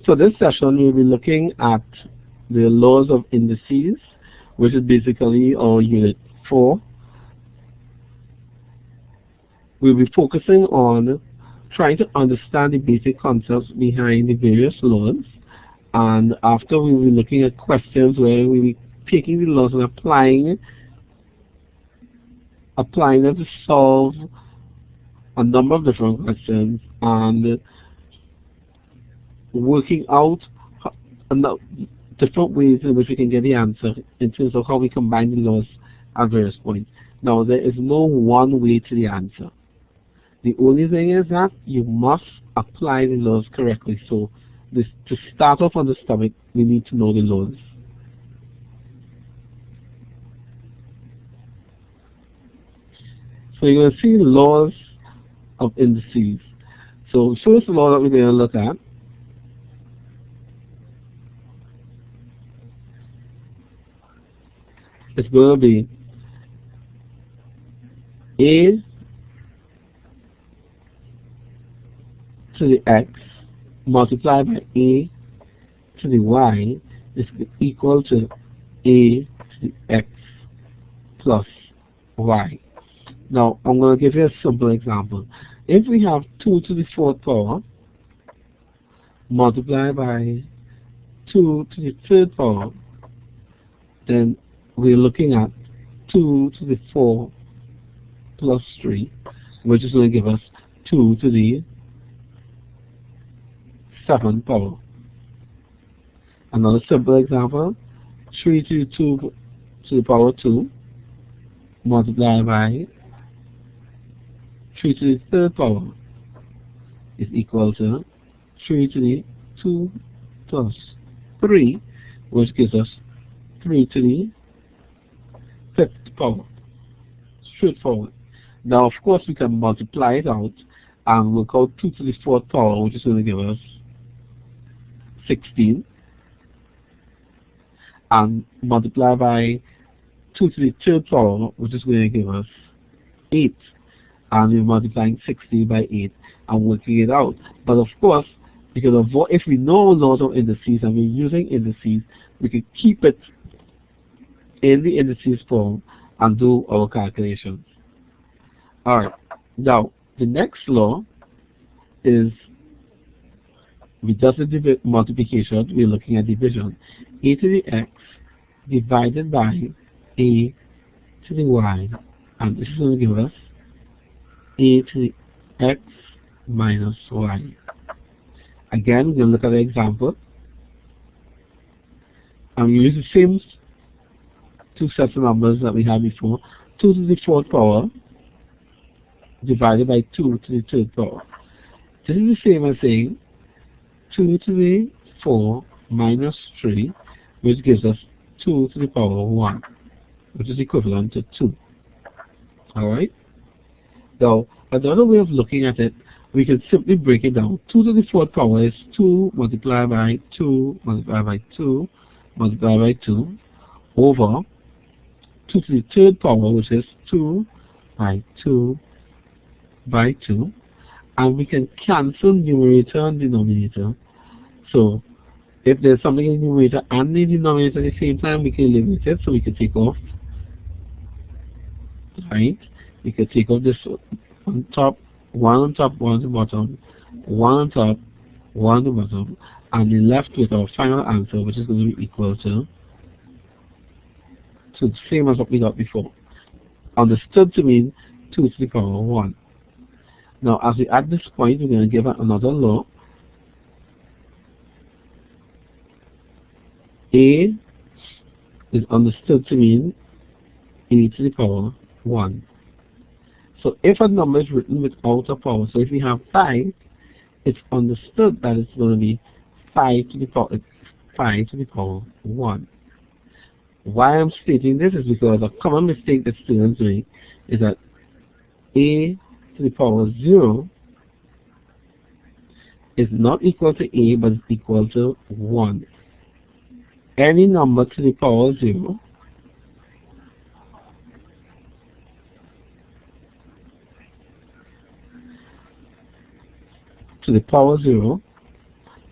For this session, we'll be looking at the laws of indices, which is basically our unit 4. We'll be focusing on trying to understand the basic concepts behind the various laws, and after we'll be looking at questions where we'll be taking the laws and applying them to solve a number of different questions and working out different ways in which we can get the answer in terms of how we combine the laws at various points. Now, there is no one way to the answer. The only thing is that you must apply the laws correctly. So to start off on this topic, we need to know the laws. So you're going to see laws of indices. So first law that we're going to look at is going to be A to the x multiplied by A to the y is equal to A to the x plus y. Now, I'm going to give you a simple example. If we have 2 to the 4th power multiplied by 2 to the 3rd power, then we're looking at 2 to the 4 plus 3, which is going to give us 2 to the 7th power. Another simple example, 3 to the 2 to the power 2 multiplied by 3 to the 3rd power is equal to 3 to the 2 plus 3, which gives us 3 to the 5th power. Straightforward. Now, of course, we can multiply it out and work out 2 to the 4th power, which is going to give us 16, and multiply by 2 to the 3rd power, which is going to give us 8. And we're multiplying 60 by 8 and working it out. But of course, because if we know laws of indices and we're using indices, we can keep it in the indices form and do our calculations. Alright, now the next law is, we just did multiplication, we're looking at division. A to the x divided by A to the y, and this is going to give us A to the x minus y. Again, we'll look at the example, and we use the same two sets of numbers that we had before. 2 to the 4th power divided by 2 to the 3rd power. This is the same as saying 2 to the 4 minus 3, which gives us 2 to the power 1, which is equivalent to 2. Alright? Now, another way of looking at it, we can simply break it down. 2 to the 4th power is 2 multiplied by 2 multiplied by 2 multiplied by 2 over 2 to the 3rd power, which is 2 by 2 by 2, and we can cancel numerator and denominator. So if there's something in the numerator and the denominator at the same time, we can eliminate it. So we can take off, right? We can take off this on top, one on top, one on the bottom, one on top, one on the bottom, and we're left with our final answer, which is going to be equal to the same as what we got before. Understood to mean 2 to the power 1. Now, as we add this point, we're going to give it another law. A is understood to mean A to the power 1. So if a number is written without a power, so if we have 5, it's understood that it's going to be 5 to the power 1. Why I'm stating this is because a common mistake that students make is that A to the power 0 is not equal to A, but it's equal to 1. Any number to the power 0 to the power 0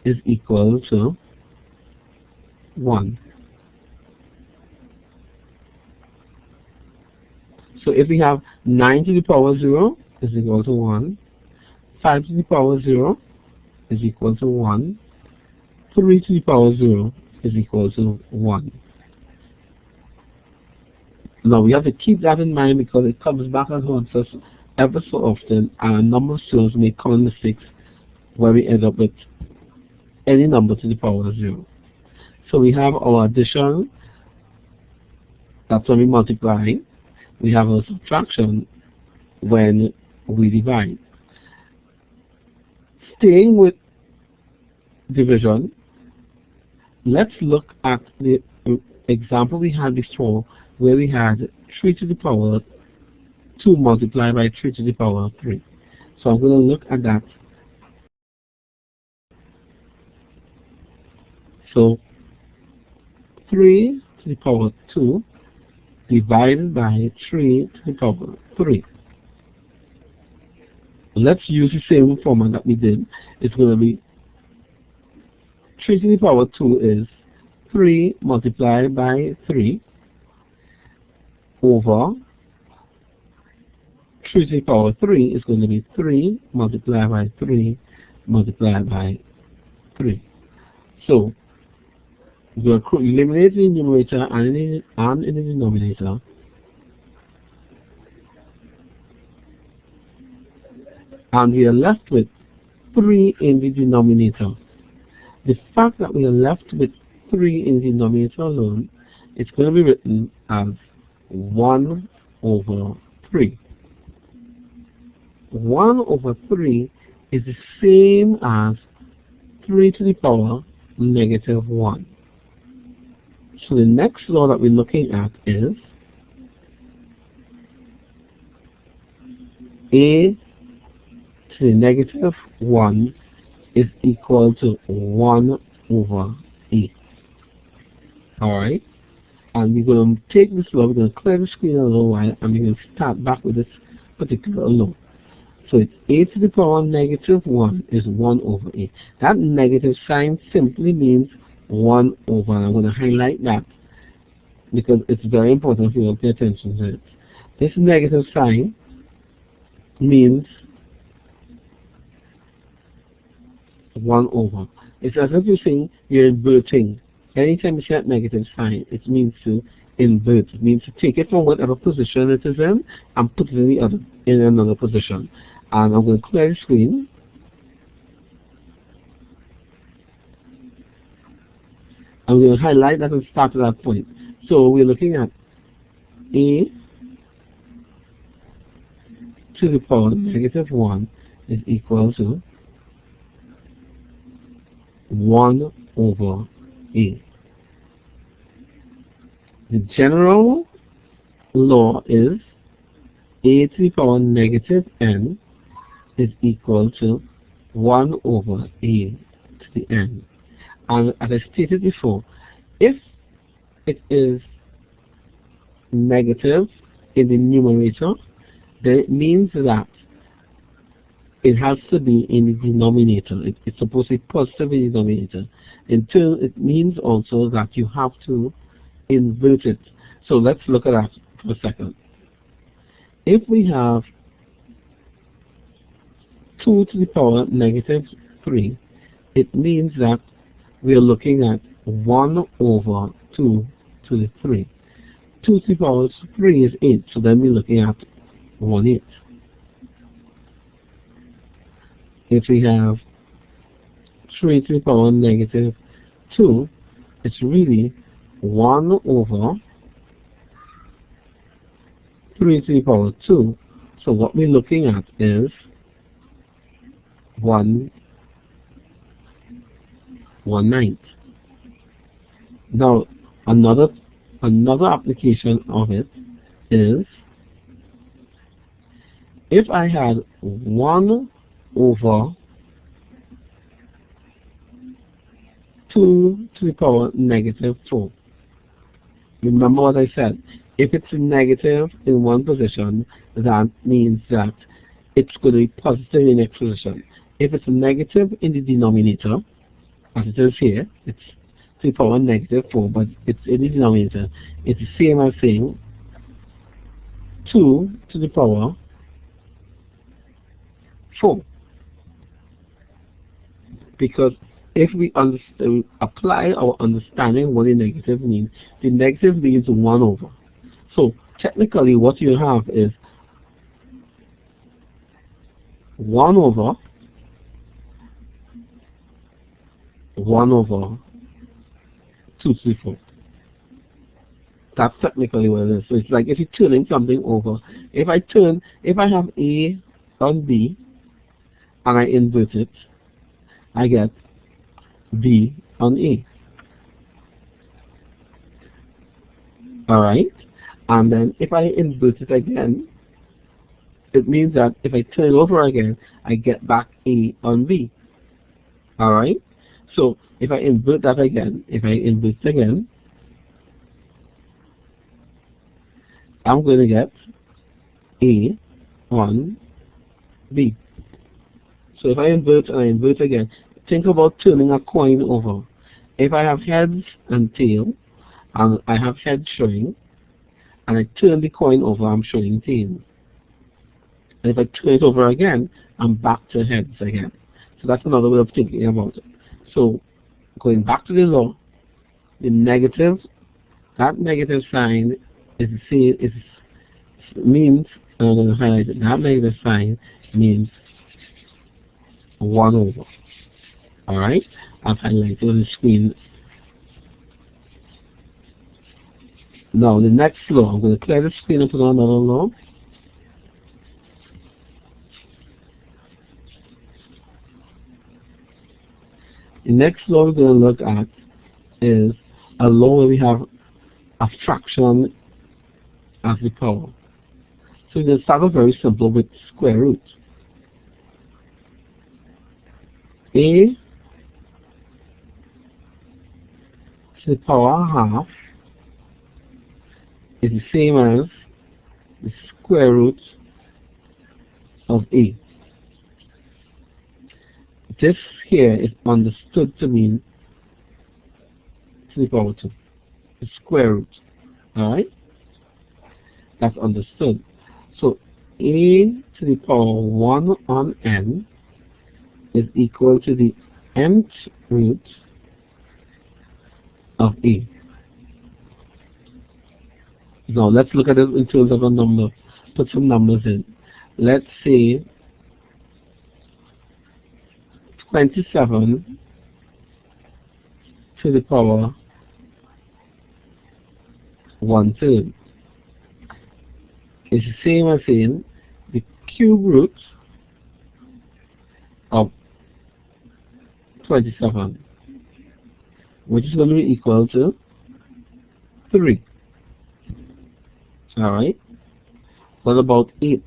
is equal to 1. So if we have 9 to the power 0 is equal to 1, 5 to the power 0 is equal to 1, 3 to the power 0 is equal to 1. Now we have to keep that in mind because it comes back and haunts us ever so often, and a number of students make common mistakes where we end up with any number to the power 0. So we have our addition, that's when we multiply. We have our subtraction when we divide. Staying with division, let's look at the example we had before where we had 3 to the power 2 multiplied by 3 to the power 3. So I'm going to look at that. So 3 to the power 2 divided by 3 to the power 3. Let's use the same format that we did. It's going to be 3 to the power 2 is 3 multiplied by 3 over 3 to the power 3 is going to be 3 multiplied by 3 multiplied by 3. So we're eliminating the numerator and in the denominator. And we are left with 3 in the denominator. The fact that we are left with 3 in the denominator alone, it's going to be written as 1 over 3. 1 over 3 is the same as 3 to the power negative 1. So the next law that we're looking at is a to the negative 1 is equal to 1 over a. Alright? And we're going to take this law, we're going to clear the screen a little while, and we're going to start back with this particular law. So it's a to the power negative 1 is 1 over a. That negative sign simply means 1 over, and I'm going to highlight that because it's very important for you to pay attention to it. This negative sign means 1 over. It's as if you're saying you're inverting. Anytime you see that negative sign, it means to invert. It means to take it from whatever position it is in and put it in another position. And I'm going to clear the screen. I'm going to highlight that and start at that point. So we're looking at a to the power negative 1 is equal to 1 over a. The general law is a to the power negative n is equal to 1 over a to the n. And as I stated before, if it is negative in the numerator, then it means that it has to be in the denominator. It's supposed to be positive in the denominator. In turn, it means also that you have to invert it. So let's look at that for a second. If we have 2 to the power negative 3, it means that we are looking at 1 over 2 to the 3. 2 to the power 3 is 8, so then we're looking at 1/8. If we have 3 to the power negative 2, it's really 1 over 3 to the power 2. So what we're looking at is 1/9. Now another application of it is if I had 1 over 2 to the power negative 4. Remember what I said. If it's a negative in one position, that means that it's going to be positive in the next position. If it's a negative in the denominator, as it is here. It's to the power negative 4, but it's in the denominator. It's the same as saying 2 to the power 4. Because if we apply our understanding what the negative means, the negative means 1 over. So technically what you have is 1 over 2 to the 4. That's technically what it is. So it's like if you're turning something over. If I have A on B and I invert it, I get B on A. Alright? And then if I invert it again, it means that if I turn it over again, I get back A on B. Alright? So if I invert that again, I'm going to get A on B. So if I invert and I invert again, think about turning a coin over. If I have heads and tail, and I have heads showing, and I turn the coin over, I'm showing tails. And if I turn it over again, I'm back to heads again. So that's another way of thinking about it. So going back to the law, the negative, that negative sign is the same, means, and I'm going to highlight it, that negative sign means 1 over. Alright? I've highlighted on the screen. Now the next law, I'm going to clear the screen and put on another law. The next law we're going to look at is a law where we have a fraction as the power. So we're going to start off very simple with square root. A to the power half is the same as the square root of A. This here is understood to mean to the power 2, the square root. Alright? That's understood. So A to the power 1 on n is equal to the nth root of A. Now let's look at it in terms of a number. Put some numbers in. Let's say 27 to the power 1/3 is the same as saying the cube root of 27, which is going to be equal to 3. Alright? What about 8?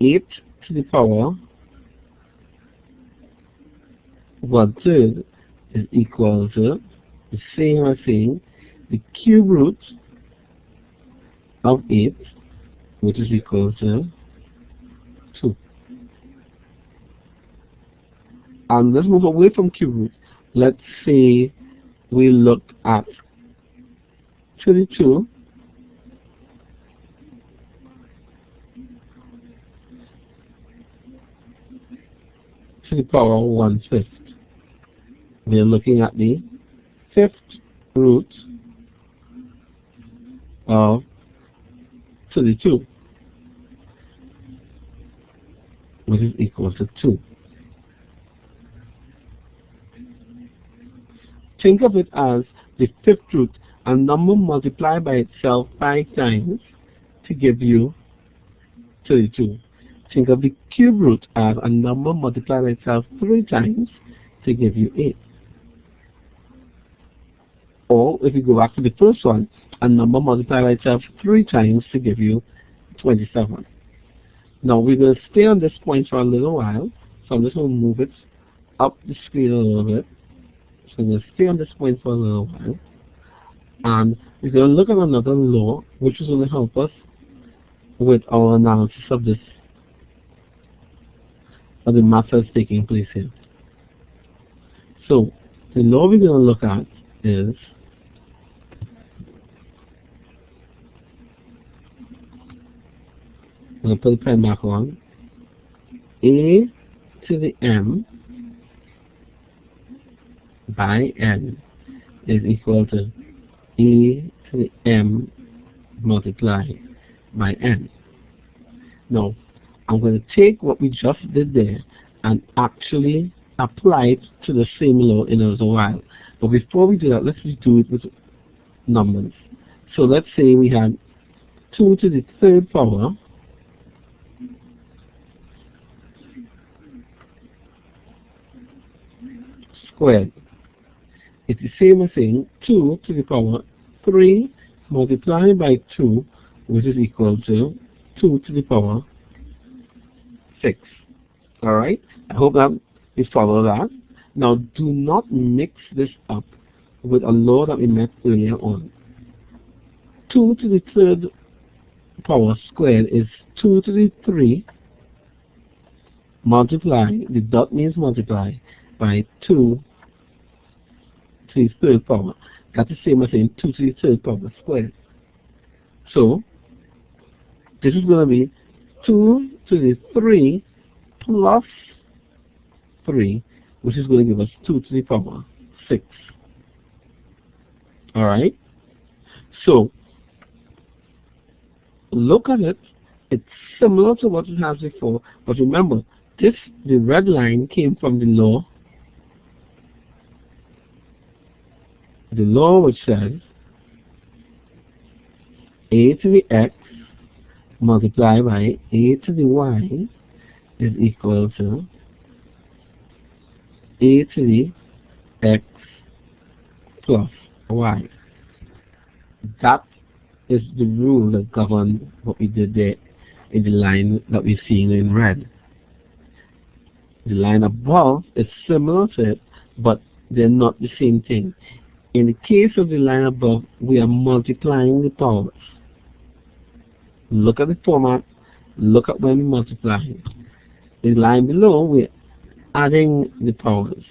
8 to the power 1/3 is equal to the same as saying the cube root of 8, which is equal to 2. And let's move away from cube root. Let's say we look at 32 to the power 1/5. We are looking at the 5th root of 32, which is equal to 2. Think of it as the 5th root, a number multiplied by itself 5 times to give you 32. Think of the cube root as a number multiplied by itself 3 times to give you 8. Or if you go back to the first one, a number multiplied by itself 3 times to give you 27. Now we're going to stay on this point for a little while, so I'm just going to move it up the screen a little bit. So I'm going to stay on this point for a little while, and we're going to look at another law which is going to help us with our analysis of this, of the math that's taking place here. So The law we're going to look at is I'm going to put the pen back on. A to the m by n is equal to A to the m multiplied by n. Now, I'm going to take what we just did there and actually apply it to the same law in a little while. But before we do that, let's just do it with numbers. So let's say we had 2 to the third power squared. It's the same as saying 2 to the power 3 multiplied by 2, which is equal to 2 to the power 6. Alright? I hope that you follow that. Now do not mix this up with a law that we met earlier on. 2 to the third power squared is 2 to the 3 multiply, the dot means multiply, by 2 to the third power. That's the same as saying 2 to the third power squared. So this is going to be 2 to the 3 plus 3, which is going to give us 2 to the power 6. Alright? So look at it. It's similar to what we had before, but remember, the red line came from the law which says a to the x multiplied by a to the y is equal to a to the x plus y. That is the rule that governs what we did there in the line that we're seeing in red. The line above is similar to it, but they're not the same thing. In the case of the line above, we are multiplying the powers. Look at the format, look at when we multiply. The line below, we're adding the powers.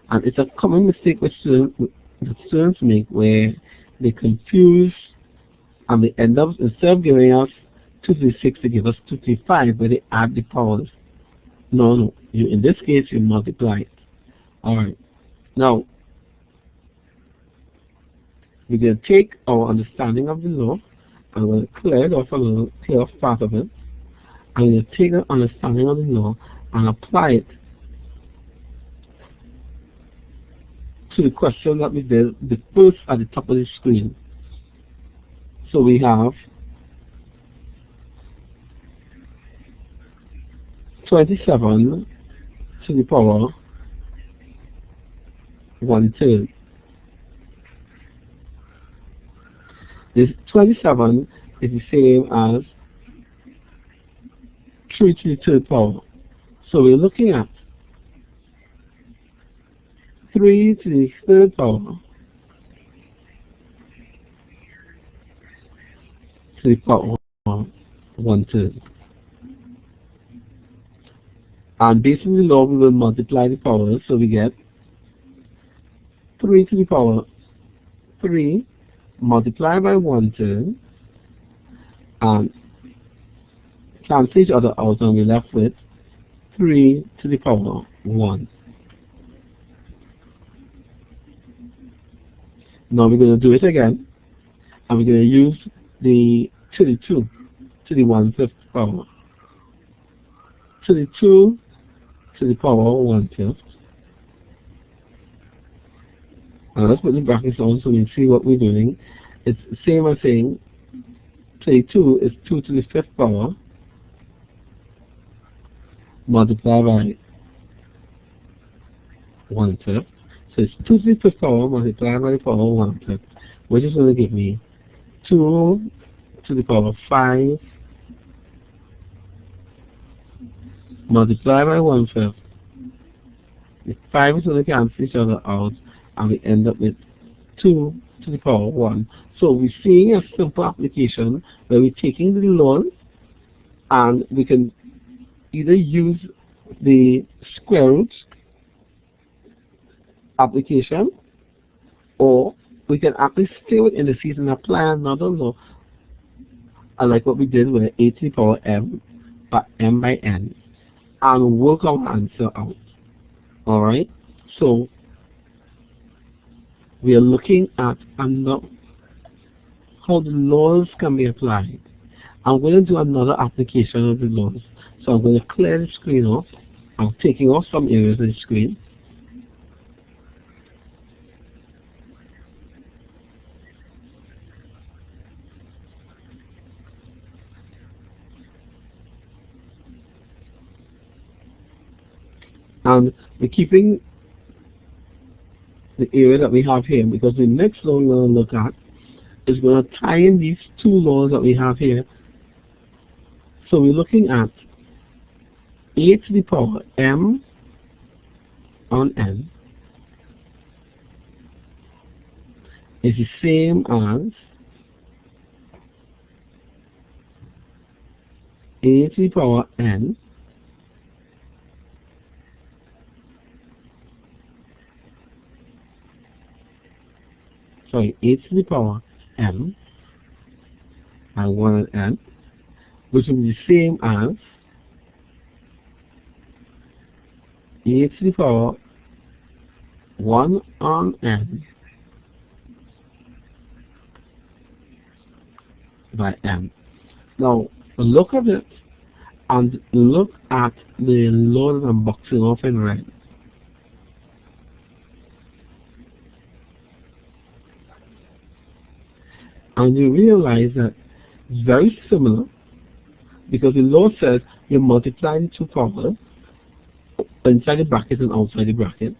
And it's a common mistake that students make where they confuse and they end up, instead of giving us 2 to the 6, they give us 2 to the 5, where they add the powers. No. In this case, you multiply it. Alright. Now, we're going to take our understanding of the law, and we're going to clear it off a little, clear off part of it. I'm going to take the understanding of the law and apply it to the question that we did the first at the top of the screen. So we have 27 to the power 1/3. This 27 is the same as 3 to the third power. So we're looking at 3 to the third power to the power 1/3. And based on the law, we will multiply the powers, so we get 3 to the power 3 multiplied by 1/3, and cancel each other out, and we're left with 3 to the power 1. Now we're going to do it again, and we're going to use the 32 to the 1/5 power. 32 to the power 1/5. Now let's put the brackets on so we can see what we're doing. It's the same as saying 32 is 2 to the 5th power multiplied by 1/5. So it's 2 to the 5th power multiplied by the power 1/5, which is going to give me 2 to the power 5 multiplied by 1/5. The 5 is going to cancel each other out, and we end up with 2 to the power 1. So we're seeing a simple application where we're taking the laws, and we can either use the square roots application, or we can actually stay within the season and apply another law, like what we did with a to the power m by n, and work our answer out. Alright, so we are looking at how the laws can be applied. I'm going to do another application of the laws. So I'm going to clear the screen off. I'm taking off some areas of the screen. And we're keeping the area that we have here, because the next law we're going to look at is going to tie in these two laws that we have here. So we're looking at a to the power m on n is the same as a to the power n a to the power m and 1 on n, which will be the same as a to the power 1 on n by m. Now look at it and look at the law that I'm boxing off in red. And you realize that it's very similar, because the law says you multiply the two powers inside the bracket and outside the bracket.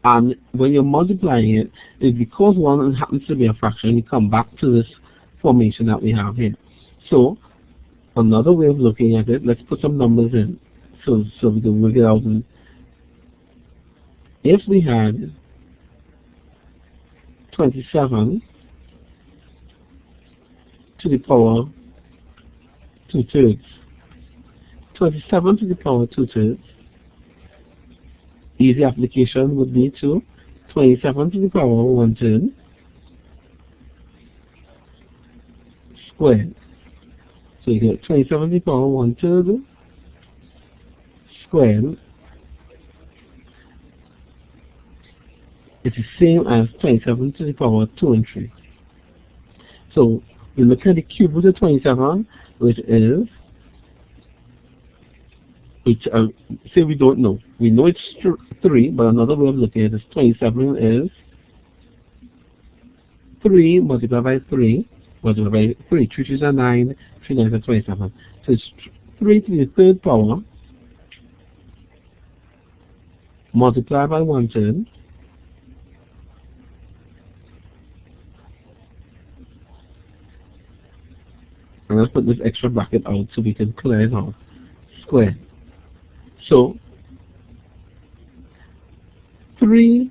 And when you're multiplying it, it's because one happens to be a fraction, you come back to this formation that we have here. So another way of looking at it, let's put some numbers in so we can work it out. If we had 27 to the power 2/3, 27 to the power 2/3, easy application would be to 27 to the power 1/3 squared. So you get 27 to the power 1/3 squared. It's the same as 27 to the power 2 and 3. So we look at the cube root of 27, which is, say we don't know. We know it's 3, but another way of looking at it is 27 is 3 multiplied by 3 multiplied by 3. 3 3s are 9, 3 9s are 27. So it's 3 to the third power multiplied by 1/3 and let's put this extra bracket out so we can clear it out. Square. So 3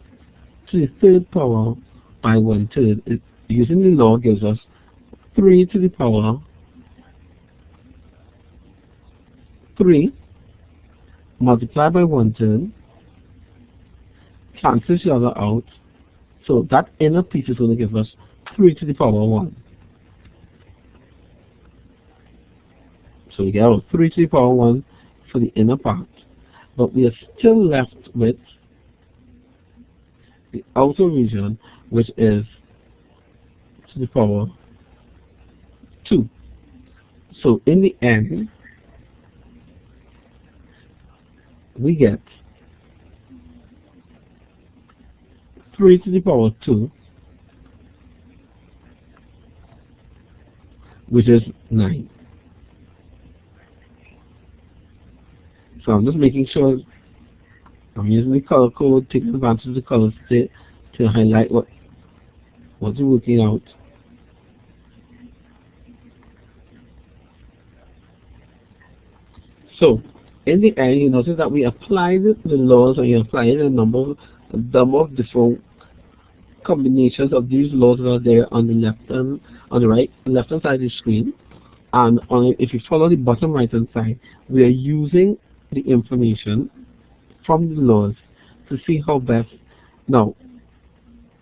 to the third power by 1/3, using the law, gives us 3 to the power 3 multiplied by 1/3, cancels each other out. So that inner piece is going to give us 3 to the power 1. So we get out 3 to the power 1 for the inner part. But we are still left with the outer region, which is to the power 2. So in the end, we get 3 to the power 2, which is 9. So I'm just making sure I'm using the color code, taking advantage of the colors to highlight what's working out. So in the end, you notice that we applied the laws, and you applied a number of different combinations of these laws that are there on the left and on the left hand side of the screen. And if you follow the bottom right hand side, we are using the information from the laws to see how best. Now,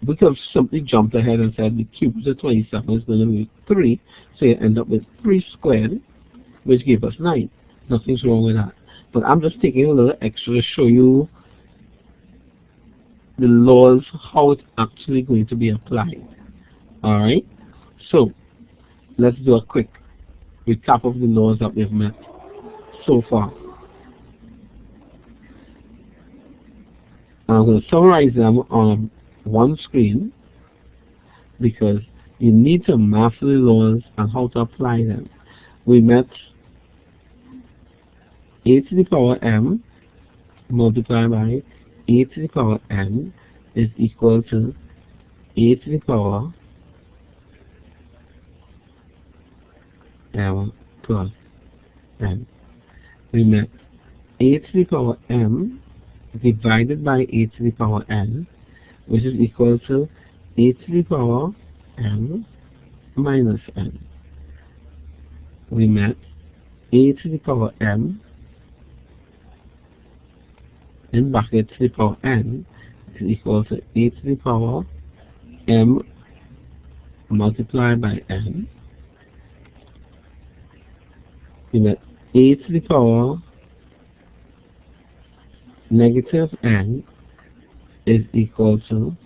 we could have simply jumped ahead and said the cube root of 27 is going to be 3, so you end up with 3 squared, which gives us 9. Nothing's wrong with that. But I'm just taking a little extra to show you the laws, how it's actually going to be applied. Alright? So, let's do a quick recap of the laws that we've met so far. I'm going to summarize them on one screen because you need to master the laws and how to apply them. We met a to the power m multiplied by a to the power n is equal to a to the power m plus n. We met a to the power m divided by a to the power n, which is equal to a to the power m minus n. We met a to the power m in bracket to the power n is equal to a to the power m multiplied by n. We met a to the power negative n is equal to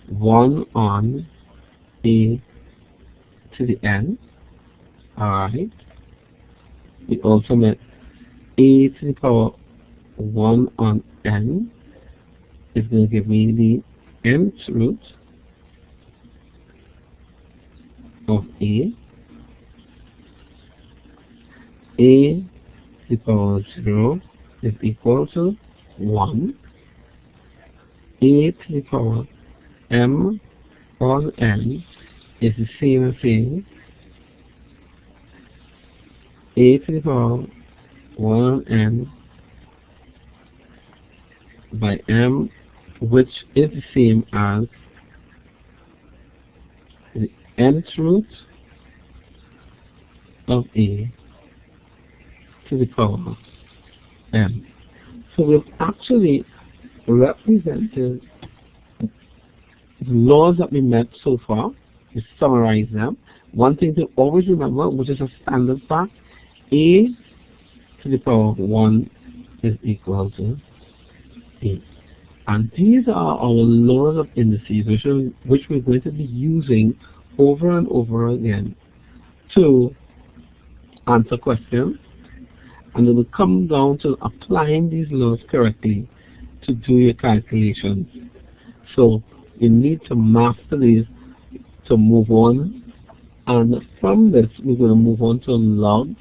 1 on a to the n. Alright. We also met a to the power 1 on n is going to give me the nth root of a to the power 0 is equal to 1. A to the power m on n is the same thing. A to the power 1 on n by m, which is the same as the nth root of a to the power m. So we've actually represented the laws that we met so far. We summarize them. One thing to always remember, which is a standard fact, a to the power 1 is equal to a. And these are our laws of indices, which we're going to be using over and over again to answer questions. And it will come down to applying these laws correctly to do your calculations. So you need to master these to move on. And from this, we're going to move on to logs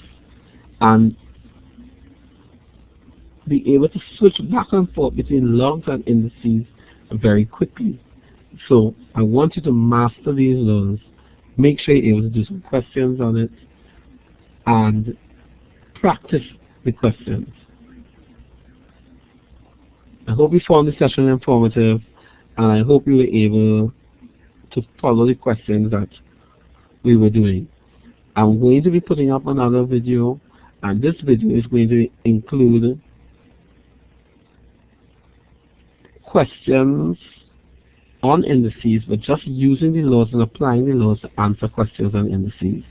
and be able to switch back and forth between logs and indices very quickly. So I want you to master these laws. Make sure you're able to do some questions on it and practice the questions. I hope you found the session informative, and I hope you were able to follow the questions that we were doing. I'm going to be putting up another video, and this video is going to include questions on indices, but just using the laws and applying the laws to answer questions on indices.